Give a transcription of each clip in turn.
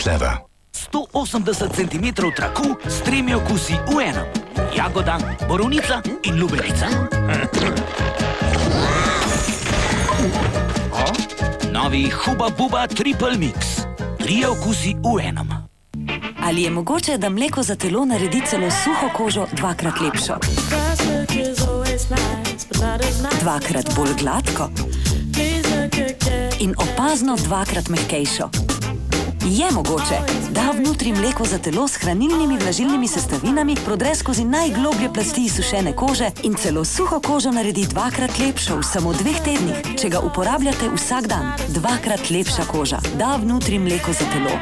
Clever. 180 cm traku s 3 okusi v enem. Jagoda, borovnica in lubenica. Novi Huba Buba Triple Mix. 3 okusi v enem. Ali je mogoče, da mleko za telo naredi celo suho kožo dvakrat lepšo? Dvakrat bolj gladko? In opazno dvakrat mehkejšo? Je mogoče, da vnutri mleko za telo s hranilnimi vlažilnimi sestavinami prodre skozi najgloblje plasti izsušene kože in celo suho kožo naredi dvakrat lepšo v samo 2 tednih, če ga uporabljate vsak dan. Dvakrat lepša koža. Da vnutri mleko za telo.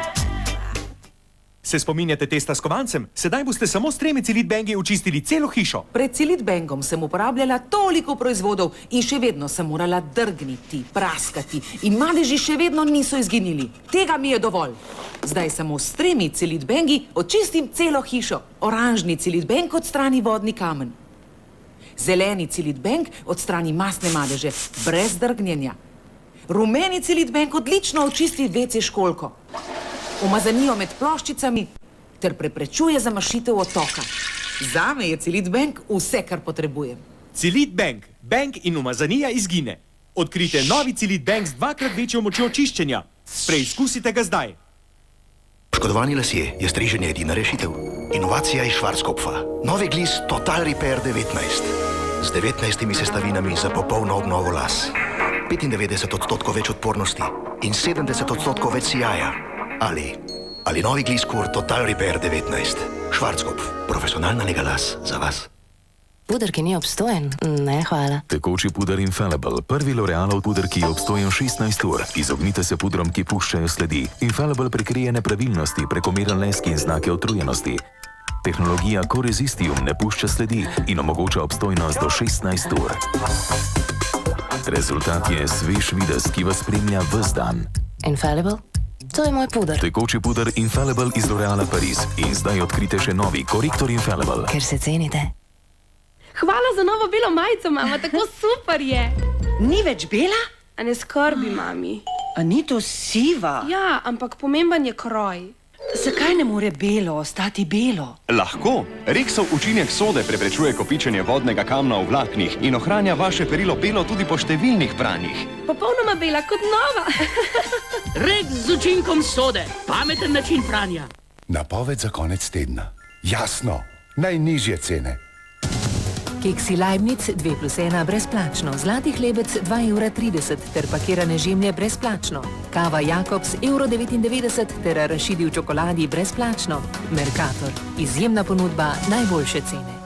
Se spominjate testa s kovancem? Sedaj boste samo s 3 Cilit Bangi očistili celo hišo. Pred Cilit Bangom sem uporabljala toliko proizvodov in še vedno sem morala drgniti, praskati in madeži še vedno niso izginili. Tega mi je dovolj. Zdaj samo s 3 Cilit Bangi očistim celo hišo. Oranžni Cilit Bang odstrani vodni kamen. Zeleni Cilit Bang odstrani masne madeže, brez drgnjenja. Rumeni Cilit Bang odlično očisti WC školjko. Umazanijo med ploščicami ter preprečuje zamašitev otoka. Zame je Cilit Bang vse, kar potrebujem. Cilit Bang. Bang in umazanija izgine. Odkrite novi Cilit Bang z 2-krat večjo močjo čiščenja. Preizkusite ga zdaj. Poškodovani lasje je striženje edina rešitev. Inovacija iz Schwarzkopfa. Novi glis Total Repair 19. Z 19 sestavinami za popolno obnovo las. 95% več odpornosti in 70% več sijaja. Ali novi gliskur Total Repair 19. Schwarzkopf. Profesionalna nega las za vas. Puder, ki ni obstojen? Ne, hvala. Tekoči puder Infallible. Prvi L'Orealov puder, ki je obstojen 16 ur. Izognite se pudrom, ki puščajo sledi. Infallible prekrije nepravilnosti, prekomeren lesk in znake utrujenosti. Tehnologija Coresistion ne pušča sledi in omogoča obstojnost do 16 ur. Rezultat je svež videz, ki vas spremlja ves dan. Infallible? To je moj puder. Tekoči puder Infallible iz L'Oreala Paris. In zdaj odkrite še novi korektor Infallible. Ker se cenite. Hvala za novo belo majico, mama, tako super je. Ni več bela? A ne skrbi, mami. A ni to siva? Ja, ampak pomemben je kroj. Zakaj ne more belo ostati belo? Lahko. Rexov učinek sode preprečuje kopičenje vodnega kamna v vlaknih in ohranja vaše perilo belo tudi po številnih pranjih. Popolnoma bela kot nova. Rex z učinkom sode. Pameten način pranja. Napoved za konec tedna. Jasno. Najnižje cene. Keksi Leibniz 2+1 brezplačno, zlati hlebec 2,30 € ter pakirane žemlje brezplačno. Kava Jakobs €1,99 ter arašidi v čokoladi brezplačno. Mercator. Izjemna ponudba, najboljše cene.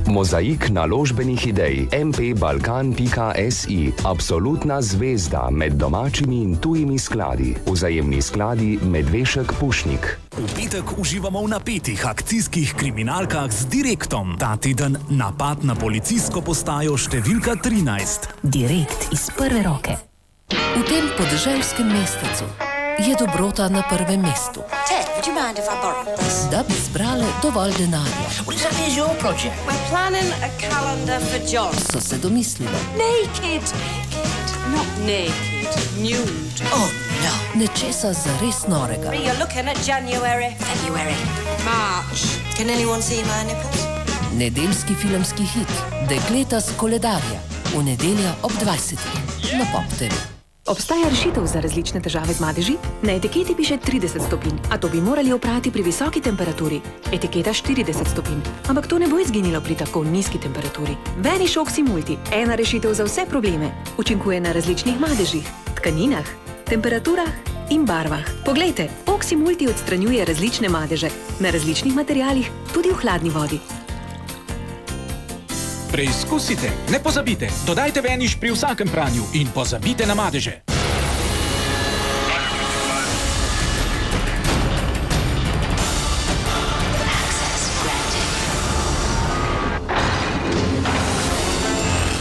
Mozaik naložbenih idej mpbalkan.si. Absolutna zvezda med domačimi in tujimi skladi. Vzajemni skladi Medvešek Pušnik. V petek uživamo v napetih akcijskih kriminalkah z Direktom. Ta teden napad na policijsko postajo številka 13. Direkt iz prve roke. V tem podeželskem mestecu je dobrota na prvem mestu. Ted, would you mind if I borrow this? Da bi zbrale dovolj denarja. What exactly is your project? We're planning a calendar for John. So se domislili. Naked. Not naked. Nude. Oh, no. Nečesa zares norega. You're looking at January, February, March. Can anyone see my nipples? Nedeljski filmski hit. Dekleta s koledarja. V nedeljo ob 20. Na Pop TV. Obstaja rešitev za različne težave z madeži? Na etiketi piše 30 stopinj, a to bi morali oprati pri visoki temperaturi. Etiketa 40 stopinj, ampak to ne bo izginilo pri tako nizki temperaturi. Vanish Oxymulti, ena rešitev za vse probleme. Učinkuje na različnih madežih, tkaninah, temperaturah in barvah. Poglejte, Oxymulti odstranjuje različne madeže, na različnih materialih, tudi v hladni vodi. Preizkusite, ne pozabite, dodajte Vanish pri vsakem pranju in pozabite na madeže.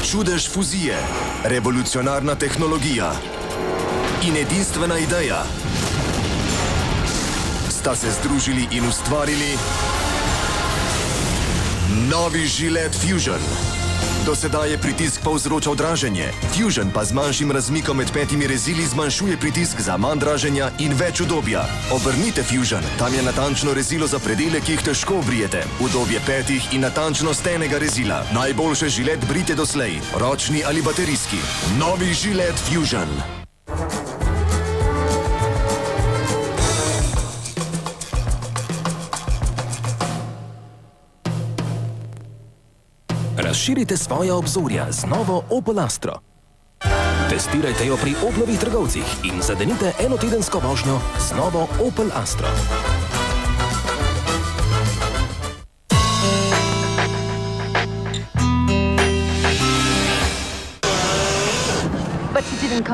Čudež fuzije, revolucionarna tehnologija in edinstvena ideja sta se združili in ustvarili novi Gillette Fusion. Do sedaj je pritisk povzročal draženje, Fusion pa z manjšim razmikom med petimi rezili zmanjšuje pritisk za manj draženja in več udobja. Obrnite Fusion, tam je natančno rezilo za predele, ki jih težko obrijete. Udobje petih in natančnost enega rezila. Najboljše žilet brite doslej, ročni ali baterijski. Novi žilet Fusion. Razširite svoja obzorja z novo Opel Astra. Testirajte jo pri Oplovih trgovcih in zadenite enotedensko vožnjo z novo Opel Astra. But you didn't come